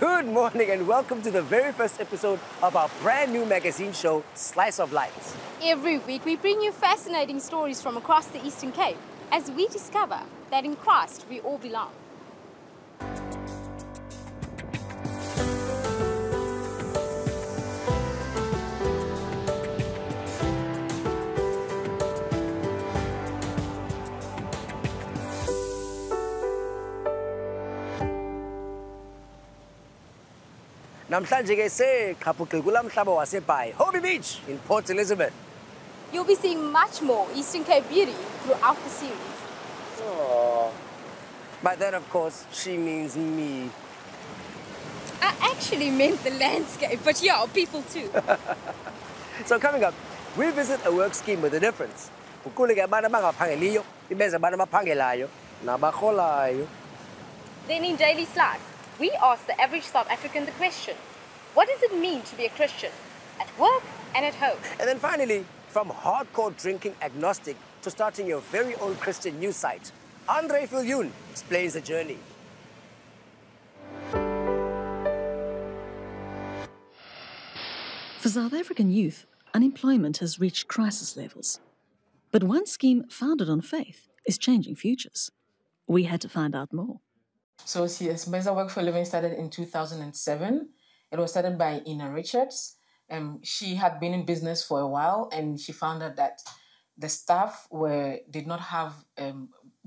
Good morning and welcome to the very first episode of our brand new magazine show, Slice of Life. Every week we bring you fascinating stories from across the Eastern Cape as we discover that in Christ we all belong. Namhlanje ke seqhapuqile kula mhlaba waseBhayi, Hobie Beach in Port Elizabeth. You'll be seeing much more Eastern Cape beauty throughout the series. Oh. By that, of course, she means me. I actually meant the landscape, but yeah, people too. So coming up, we visit a work scheme with a difference. Kukhuleke abantu abangaphangeliyo, ibeza abantu abaphangelayo nabaholayo. Then in Daily Slice, we ask the average South African the question, what does it mean to be a Christian at work and at home? And then finally, from hardcore drinking agnostic to starting your very own Christian news site, Andre Viljoen explains the journey. For South African youth, unemployment has reached crisis levels. But one scheme founded on faith is changing futures. We had to find out more. So Siya Sebenza Work for a Living started in 2007. It was started by Ena Richards. She had been in business for a while and she found out that the staff did not have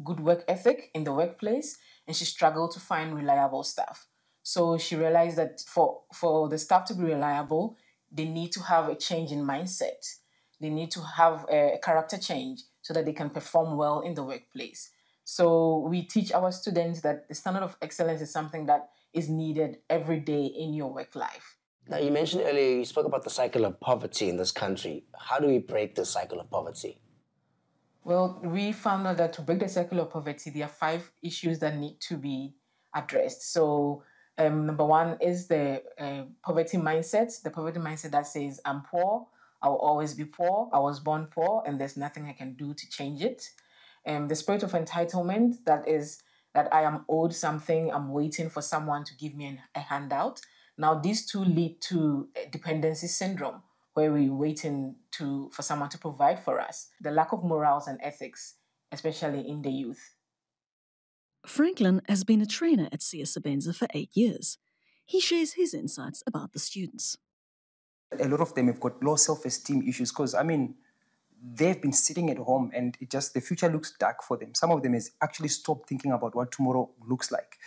good work ethic in the workplace and she struggled to find reliable staff. So she realized that for the staff to be reliable, they need to have a change in mindset. They need to have a character change so that they can perform well in the workplace. So we teach our students that the standard of excellence is something that is needed every day in your work life. Now, you mentioned earlier, you spoke about the cycle of poverty in this country. How do we break the cycle of poverty? Well, we found out that to break the cycle of poverty, there are 5 issues that need to be addressed. So number 1 is the poverty mindset. The poverty mindset that says, I'm poor, I will always be poor, I was born poor, and there's nothing I can do to change it. The spirit of entitlement, that is that I am owed something, I'm waiting for someone to give me a handout. Now, these two lead to dependency syndrome, where we're waiting for someone to provide for us. The lack of morals and ethics, especially in the youth. Franklin has been a trainer at Siya Sebenza for 8 years. He shares his insights about the students. A lot of them have got low self-esteem issues because, they've been sitting at home and the future looks dark for them. Some of them has actually stopped thinking about what tomorrow looks like.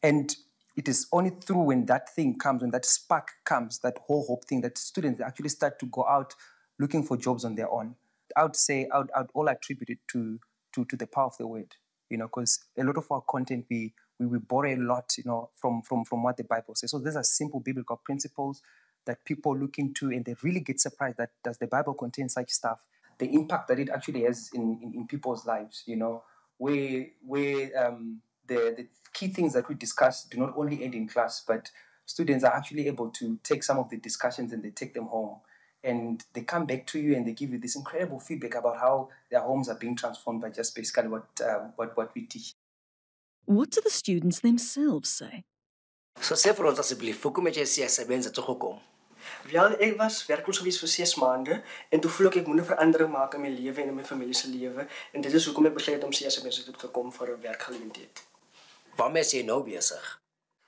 And it is only through when that thing comes, when that spark comes, that whole hope thing, that students actually start to go out looking for jobs on their own. I would say I would all attribute it to the power of the word, because a lot of our content, we borrow a lot, from what the Bible says. So these are simple biblical principles that people look into and they really get surprised that does the Bible contain such stuff? The impact that it actually has in people's lives, where the key things that we discuss do not only end in class, but students are actually able to take some of the discussions and they take them home. And they come back to you and they give you this incredible feedback about how their homes are being transformed by just basically what we teach. What do the students themselves say? So sê vir ons asseblief, hoekom het jy Siya Sebenza toe gekom? Wel, ek was werkloos gewees vir 6 maande en toe voel ek moet 'n verandering maak in my lewe en in my familie se lewe en dit is hoekom ek besluit het om Siya Sebenza toe te kom vir 'n werkgeleentheid. Waarmee is jy nou besig?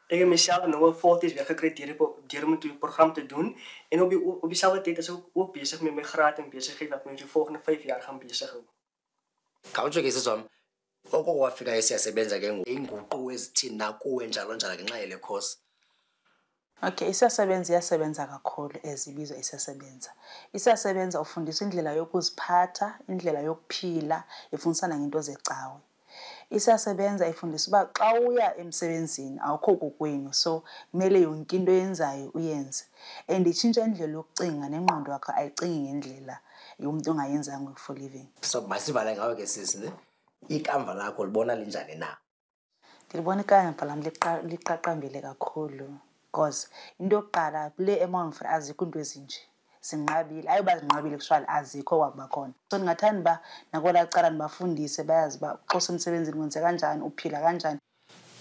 Ek het myself nou 'n voltyds werk gekry deur om 'n program te doen en op dieselfde tyd is ek ook besig met my graad en besigheid wat my vir die volgende 5 jaar gaan besig hou. Khawutsho ke siswami, okwafika eSiya Sebenza ke inguqu ezithina kuwe njalo ngenxa yele course. Okay, Siya Sebenza iyasebenza kakhulu ezibizwa Siya Sebenza. Siya Sebenza ufundisa indlela yokuziphatha, indlela yokuphila, ifundisana ngento zecawe. Siya Sebenza ifundisa uba xa uya emsebenzini awukho kokwenu, so kumele yonke into oyenzayo uyenze. And itshintsha indlela yokucinga nengqondo yakho ayicingi ngendlela yomuntu ongayenzanga for living. So masivala ngawe ke sisi ne? Ikamva lakho libona linjani na? Ndilibona ikamva lami liqaqambile kakhulu. Because into yokuqala kule eMonfort azikho into ezinje sinqabile ayiba zinqabile kushwala azikho kwabakhona so ndingathanda ba nakola cala ndibafundise bayazi ba xa usemsebenzini kwenze kanjani uphila kanjani.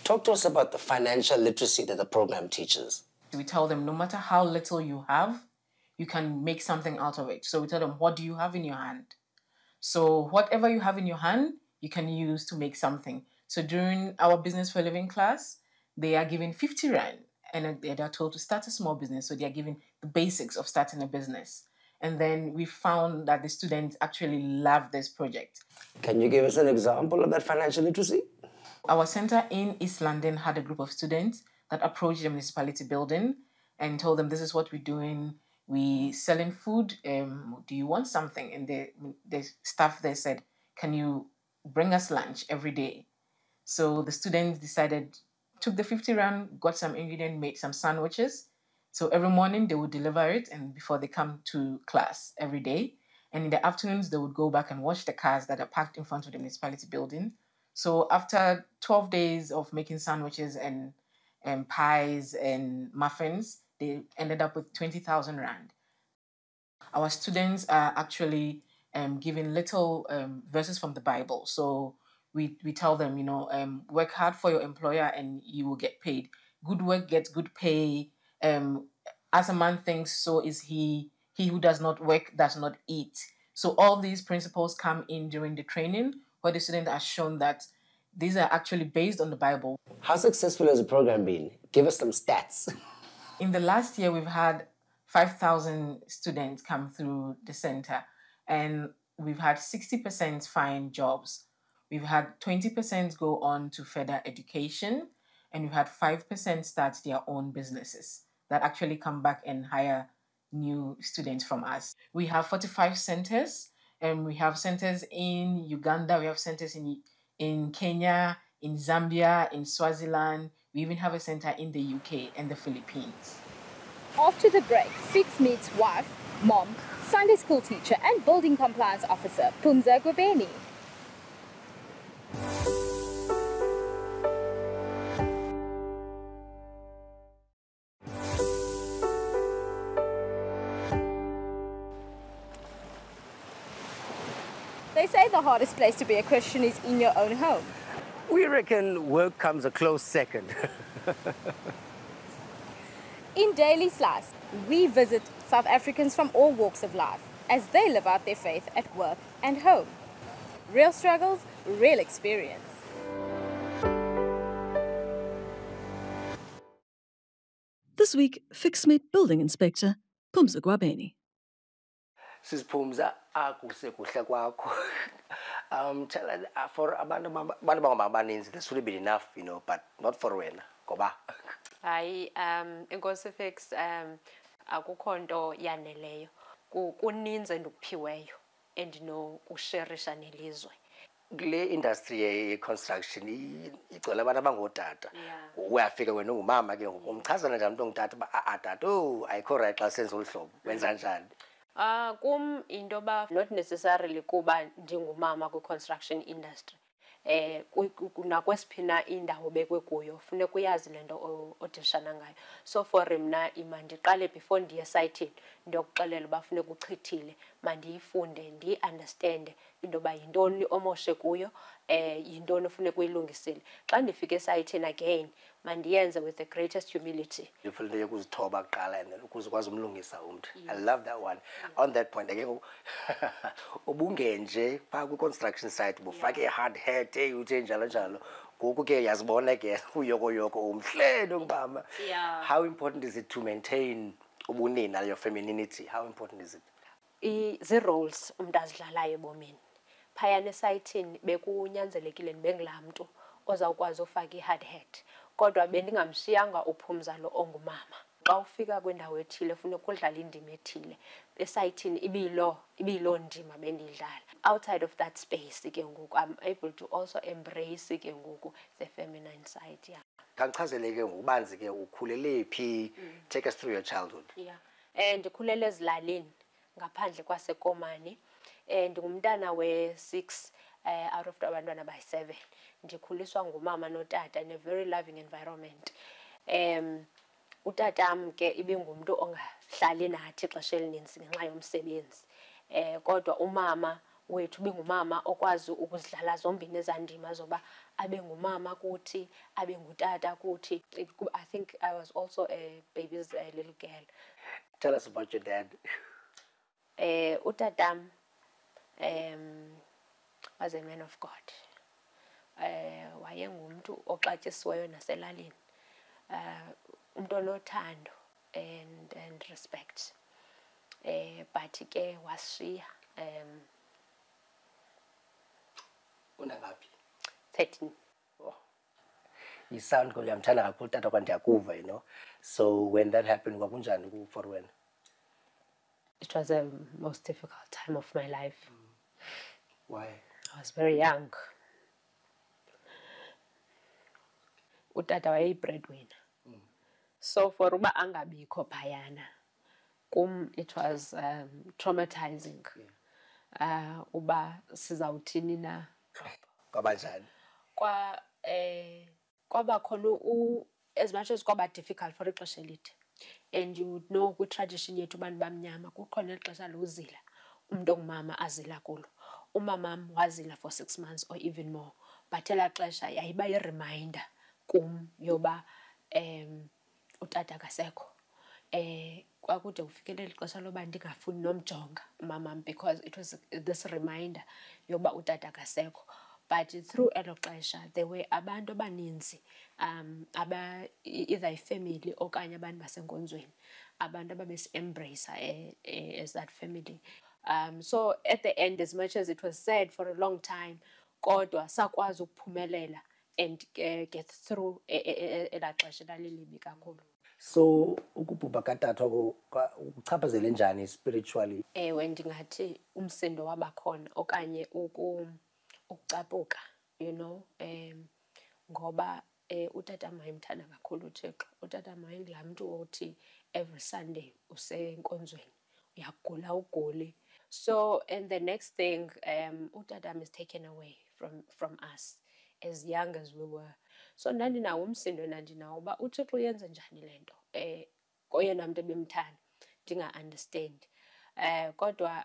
Talk to us about the financial literacy that the program teaches. We tell them no matter how little you have, you can make something out of it. So we tell them, what do you have in your hand? So whatever you have in your hand, you can use to make something. So during our Business for Living class, they are given 50 Rand and they are told to start a small business. So they are given the basics of starting a business. And then we found that the students actually love this project. Can you give us an example of that financial literacy? Our center in East London had a group of students that approached the municipality building and told them, this is what we're doing. We selling food. Do you want something? And the staff there said, can you bring us lunch every day? So the students decided, took the 50 Rand, got some ingredient, made some sandwiches. So every morning they would deliver it and before they come to class every day. And in the afternoons, they would go back and wash the cars that are parked in front of the municipality building. So after 12 days of making sandwiches and pies and muffins, they ended up with 20,000 Rand. Our students are actually given little verses from the Bible. So we tell them, work hard for your employer and you will get paid. Good work gets good pay. As a man thinks, so is he. He who does not work does not eat. So all these principles come in during the training where the students are shown that these are actually based on the Bible. How successful has the program been? Give us some stats. In the last year, we've had 5,000 students come through the center, and we've had 60% find jobs. We've had 20% go on to further education, and we've had 5% start their own businesses that actually come back and hire new students from us. We have 45 centers, and we have centers in Uganda, we have centers in Kenya, in Zambia, in Swaziland. We even have a center in the UK and the Philippines. After the break, Fiks meets wife, mom, Sunday school teacher and building compliance officer Pumza Gwabeni. They say the hardest place to be a Christian is in your own home. We reckon work comes a close second. In Daily Slice, we visit South Africans from all walks of life as they live out their faith at work and home. Real struggles, real experience. This week, Fiks met building inspector Pumza Gwabeni. Sis Pumza, akuhle kwakho. Tell us, for abantu abaninzi, this would have been enough, but not for wena. Ngoba. Hayi, inkosi Fiks, akukho nto yaneleyo. Kuninzi endikuphiweyo endinokusherisha nelizwe. Kule industry ye-construction igcwele abantu abangootata. Uyafika wena ungumama ke ngoku umchazana njani umntu ongutata uba tata ayikho right xa senza olu hlobo wenza njani? Kum into yoba not necessarily kuba ndingumama kwi-construction industry. Nakwesiphina indawo obekwe kuyo funeka uyazi le nto odishana ngayo. So for mna mandiqale before ndiye esayithini ndiyokuxelela uba funeka uchithile mandiyifunde ndiyi-understande into yoba yintoni omoshe kuyo, yintoni funeka uyilungisile. Xa ndifika esayithini again mandiyenze with the greatest humility. Ndifuna ukuzithoba kuqala and ukuze ukwazi umlungisa umntu. I love that one. On that point again, ubungenje phaa kwi-construction site bufake i-hard hat uthe njalo njalo. Ngoku ke yazibona ke uyokoyoko umhle ngubama. How important is it to maintain ubunina, your femininity? How important is it? Zii-roles umntu azidlalayo ebomini. Phayana esayithini bekunyanzelekile ndibe ngulaa mntu ozawukwazi ufaka i-hard hat. Kodwa bendingamshiyanga uPhumza lo ongumama. Xa ufika kwindawo ethile funeka udlala indima ethile. Esayithini ibiyiloo ndima bendiyidlala. Outside of that space ke ngoku I'm able to also embrace ke ngoku the feminine side. Yeah. Kandichazele ke ngokubanzi ke ukhulele phi? Take us through your childhood. Yeah. Ndikhulele ezilalini ngaphandle kwaseKomani. Ndingumntana we-6 out of abantwana abayi-7. Ndikhuliswa ngumama notata in a very loving environment. Utatam ke ibingumntu ongahlali nathi ixesha elininzi ngenxa yomsebenzi. Kodwa umama wethu bingumama okwazi ukuzidlala zombini ezandima zoba abe ngumama kuthi abe ngutata kuthi. I think I was also a baby's little girl. Tell us about your dad. Utatam was a man of God. Wayengumuntu oxatyisiweyo naselalini. Umuntu onothando and respect. But ke washiya Unangaphi? 13. Oh. You sound good. Uyamthanda kakhulu tata kwandiyakuva, you know. So when that happened, kwakunjani for wena? It was the most difficult time of my life. Why? I was very young. Utata wayeyi-breadwinner. So for uba angabikho phayana, it was traumatizing. Uba sizawuthini na. Kwabanjani? Kwaba khona as much as kwaba difficult for ixesha elide. And you would know kwi-tradition yethu abantu bamnyama kukhona ixesha lozila umuntu ongumama azila kulo. Umamam wazila for 6 months or even more. But elaa xesha yayiba yi-reminder kum yoba utata akasekho. Kwakude kufikelele ixesha loba ndingafuni nomjonga umamam because it was this reminder yoba utata akasekho. But through elo xesha there were abantu abaninzi either ifamily okanye abantu basenkonzweni abantu ababesi-embrace as that family. So at the end, as much as it was sad for a long time, kodwa sakwazi ukuphumelela and get through elaa xesha lalilibi kakhulu. So ukubhubha katata ukuchaphazele njani spiritually? Ewe, ndingathi umsindo wabakhona okanye ukucaphuka, you know, ngoba utata wayemthanda kakhulu uThixo. Utata wayengulaa mntu othi every Sunday usenkonzweni, uyagula ugule. So and the next thing, utata is taken away from us as young as we were. So ndandinawo umsindo ndandinawo uba uThixo uyenze njani le nto koyena mntu ebemthanda ndinga-understand. Kodwa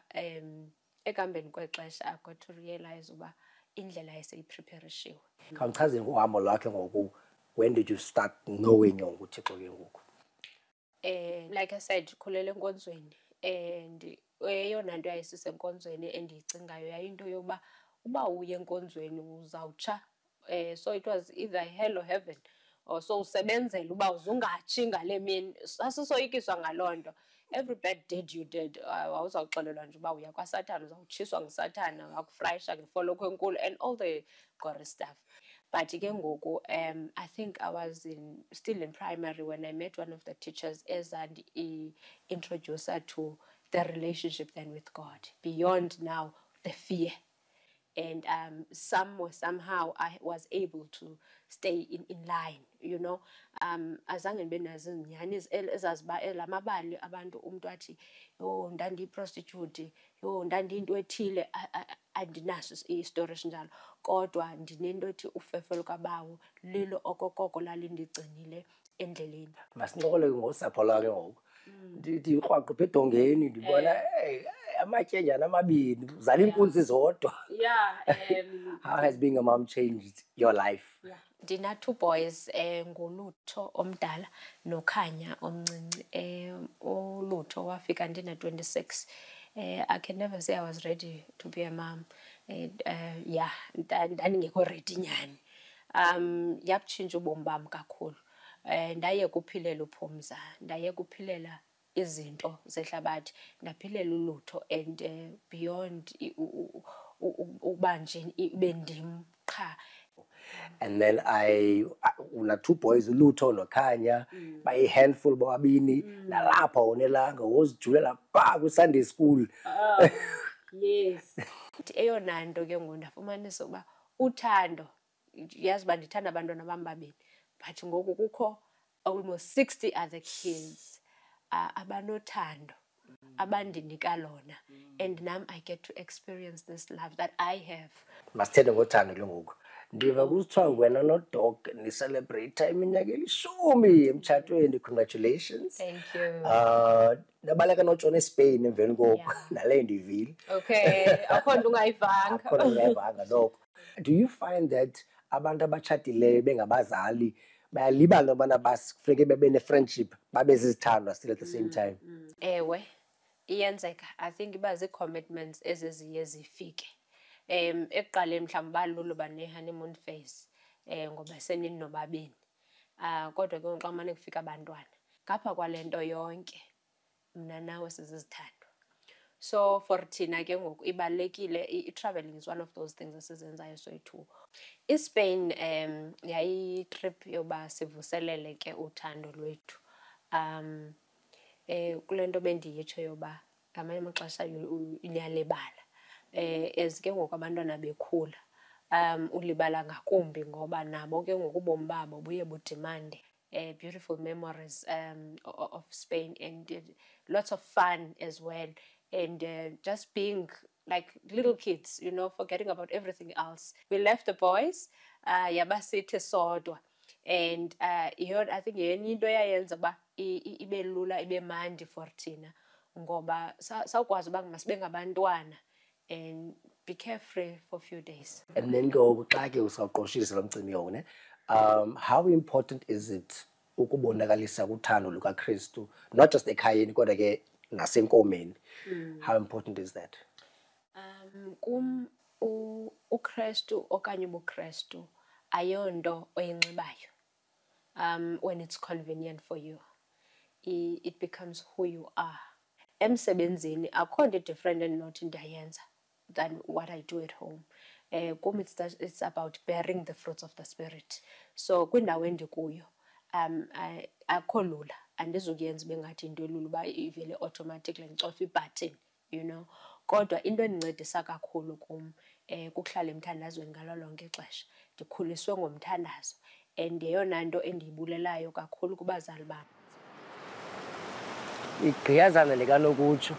ekuhambeni kwexesha I got to realize uba indlela yaseyipreparishiwe. Khawuchazele ngohambo lwakhe ngoku. When did you start knowing uThixo ke ngoku? Like I said, khulele enkonzweni and eyona nto yayisisenkonzweni endiyicingayo yayinto yoba uba uye enkonzweni uzawutsha. So it was either hell or heaven, or so usebenzela uba uzungatshi ngale mini. Asisoyikiswa ngaloo nto. Every bad deed you did, awuzawuxelelwa nje uba uya kwaSathane, uzawutshiswa nguSathane, wakufrayisha ngefolokhwe enkulu and all the gory stuff. But ke ngoku, I think I was still in primary when I met one of the teachers as an introducer to the relationship then with God, beyond now the fear. And somehow I was able to stay in line, you know. Azange ndibe nazo izinyani ezaziba elamabali abantu umntu athi yho ndandiyi-prostitute, yho ndandiyinto ethile. Andinaso istory esinjalo, kodwa ndinento ethi ufefe lukabawo lilo okokoko lalindigcinile endleleni. Masincokole ngosapho lwakhe ngoku. Ndithi urhwaqupha edongeni ndibona amatyenjana amabini uzala inkunzi zodwa. Yeah. How has being a mom changed your life? Yeah. Ndina 2 boys, nguLutho omdala noKhanya omncinci. uLutho wafika ndina 26. I can never say I was ready to be a mom. Yeah, ndandingekho ready nyani. Yabutshintsha ubomi bam kakhulu. Ndayeka uphilela uPhumza, ndayeka uphilela izinto zehlabathi, ndaphilela uLutho and beyond uba nje ibe ndim qha. And then una 2 boys, uLutho noKhanya, bayi-handful bobabini. Nalapha wonelanga wozijulela phaa kwi-Sunday school. Yes. Eyona nto ke ngoku ndafumanisa uba uthando, yazi uba ndithanda abantwana bam babini, but ngoku kukho almost 60 other kids abanothando abandinika lona, and nam I get to experience this love that I have. Masithethe ngothando ke ngoku. Ndiva kusithiwa wena noDog ni-celebrate iminyaka elishumi emtshatweni. Congratulations. Thank you. Nabaleka notshona eSpain emveni koko. Nale ndivile. Okay, akho nto ungayivanga. Akho nto ungayivanga noko. Do you find that abantu abatshatileyo bengabazali bayalibala ubana kufuneke bebe ne-friendship babe zizithandwa still at the same time? Ewe, iyenzeka. I think iba zii-commitments eziziye zifike. Ekuqaleni mhlawumbi balula uba ne-honeymoon phase ngoba senini nobabini. Kodwa ke xa kumane kufika abantwana, ngapha kwale nto yonke mna nawe sizizithandwa. So for thina ke ngoku ibalekile, i-traveling is one of those things esizenzayo soyi-two. ISpain yayi-trip yoba sivuselele ke uthando lwethu. Kule nto bendiyitsho yoba ngamanye amaxesha niyalibala. As ke ngoku abantwana bekhula, ulibala ngakumbi ngoba nabo ke ngoku ubomi babo buye budimande beautiful memories of Spain, and lots of fun as well, and just being like little kids, you know, forgetting about everything else. We left the boys, yabasithe sodwa, and I think yenye into yayenza uba ibe lula ibe mandi for thina ngoba sawukwazi uba masibe ngabantwana and be carefree for a few days. And then go xa ke usawuqoshisa lo mcimbi yona, how important is it ukubonakalisa uthando lukaKristu, not just ekhayeni kodwa ke nasenkomeni? How important is that? Kum uKristu okanye ubuKristu ayonto oyinxibayo. When it's convenient for you, it becomes who you are. Emsebenzini akho nto different endinothi ndayenza than what I do at home. Kum it's about bearing the fruits of the Spirit. So kwindawo endikuyo akho lula, andizukuyenza bengathi into elula uba ivele automatically ndicofa ibutton, you know. Kodwa into endincedisa kakhulu kum kukuhlala emthandazweni ngalo lonke ixesha. Ndikhuliswe ngomthandazo, and yeyona nto endiyibulelayo kakhulu kubazali bam. Igqiyazana likanokutsho.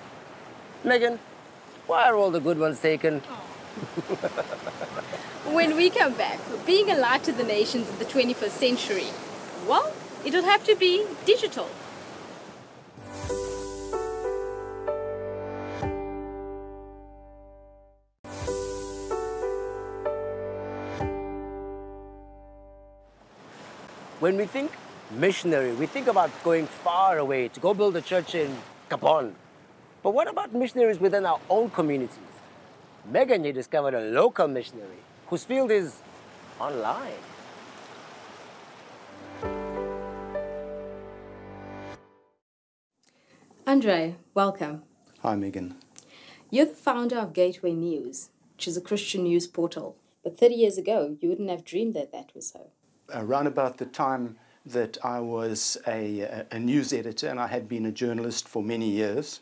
Megan, why are all the good ones taken? When we come back, being a light to the nations in the 21st century, well, it'll have to be digital. When we think missionary, we think about going far away to go build a church in Gabon. But what about missionaries within our own communities? Megan, you discovered a local missionary whose field is online. Andre, welcome. Hi, Megan. You're the founder of Gateway News, which is a Christian news portal. But 30 years ago, you wouldn't have dreamed that that was so. Around about the time that I was a news editor, and I had been a journalist for many years,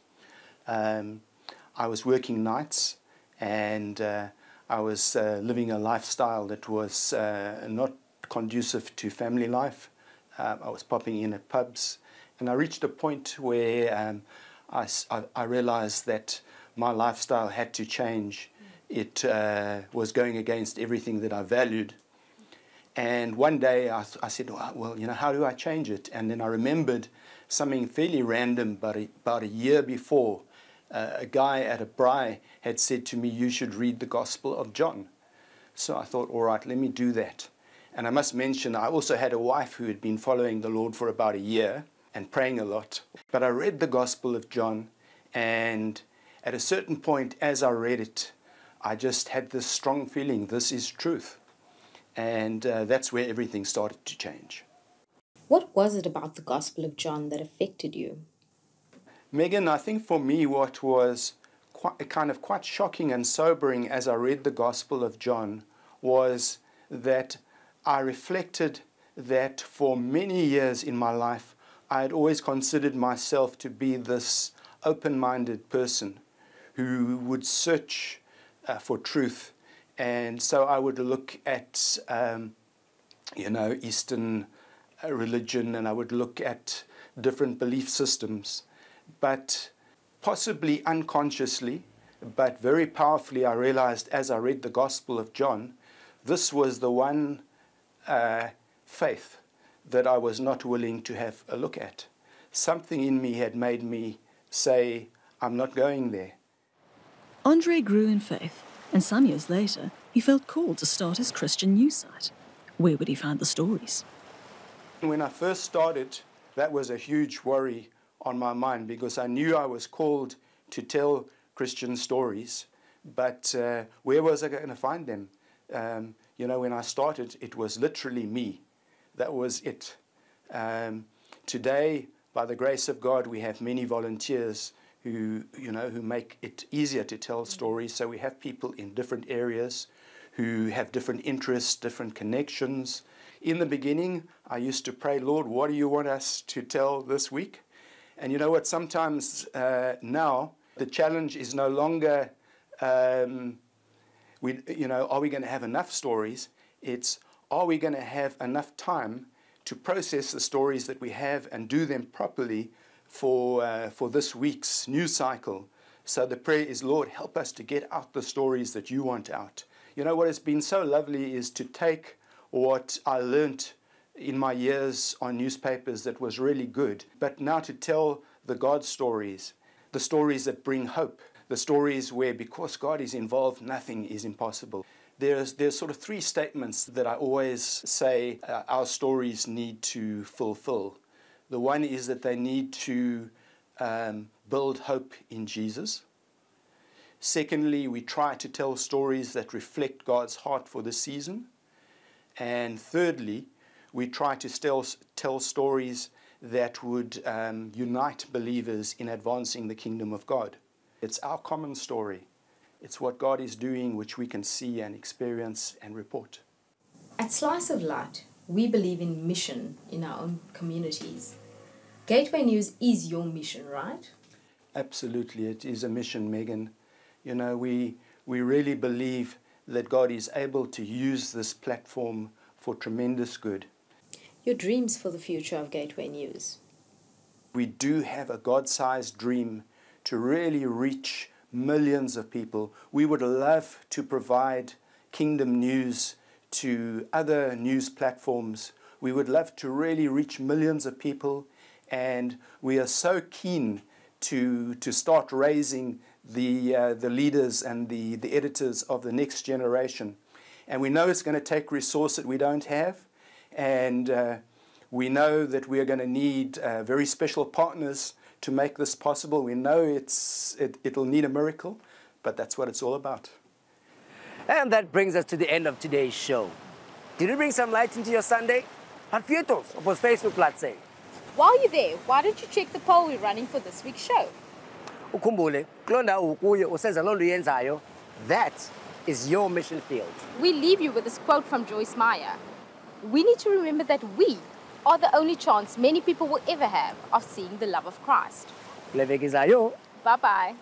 I was working nights, and I was living a lifestyle that was not conducive to family life. I was popping in at pubs, and I reached a point where I realized that my lifestyle had to change. It was going against everything that I valued. And one day I said, well, you know, how do I change it? And then I remembered something fairly random, but about a year before, a guy at a braai had said to me, you should read the Gospel of John. So I thought, all right, let me do that. And I must mention, I also had a wife who had been following the Lord for about a year and praying a lot. But I read the Gospel of John, and at a certain point, as I read it, I just had this strong feeling, this is truth. And that's where everything started to change. What was it about the Gospel of John that affected you? Megan, I think for me what was quite shocking and sobering as I read the Gospel of John was that I reflected that for many years in my life I had always considered myself to be this open-minded person who would search for truth. And so I would look at, you know, Eastern religion, and I would look at different belief systems. But possibly unconsciously, but very powerfully, I realized as I read the Gospel of John this was the one faith that I was not willing to have a look at. Something in me had made me say, I'm not going there. Andre grew in faith, and some years later, he felt called to start his Christian news site. Where would he find the stories? When I first started, that was a huge worry on my mind because I knew I was called to tell Christian stories, but where was I going to find them? You know, when I started, it was literally me. That was it. Today, by the grace of God, we have many volunteers who make it easier to tell stories. So we have people in different areas who have different interests, different connections. In the beginning, I used to pray, Lord, what do you want us to tell this week? And you know what, sometimes now the challenge is no longer, are we going to have enough stories? It's, are we going to have enough time to process the stories that we have and do them properly for this week's news cycle? So the prayer is, Lord, help us to get out the stories that you want out. You know, what has been so lovely is to take what I learnt in my years on newspapers that was really good, but now to tell the God stories, the stories that bring hope, the stories where because God is involved, nothing is impossible. There's sort of three statements that I always say our stories need to fulfill. The one is that they need to build hope in Jesus. Secondly, we try to tell stories that reflect God's heart for the season. And thirdly, we try to tell stories that would unite believers in advancing the kingdom of God. It's our common story. It's what God is doing, which we can see and experience and report. At Slice of Light, we believe in mission in our own communities. Gateway News is your mission, right? Absolutely, it is a mission, Megan. You know, we really believe that God is able to use this platform for tremendous good. Your dreams for the future of Gateway News? We do have a God-sized dream to really reach millions of people. We would love to provide kingdom news to other news platforms. We would love to really reach millions of people, and we are so keen to start raising the leaders and the editors of the next generation. And we know it's going to take resource that we don't have, and we know that we are going to need very special partners to make this possible. We know it'll need a miracle, but that's what it's all about. And that brings us to the end of today's show. Did it bring some light into your Sunday? Hat fotos op ons Facebookblad say. While you're there, why don't you check the poll we're running for this week's show? Ukhumbule, kulonda ukuye usenza lo nto uyenzayo, that is your mission field. We leave you with this quote from Joyce Meyer. We need to remember that we are the only chance many people will ever have of seeing the love of Christ. Levekizayo. Bye-bye.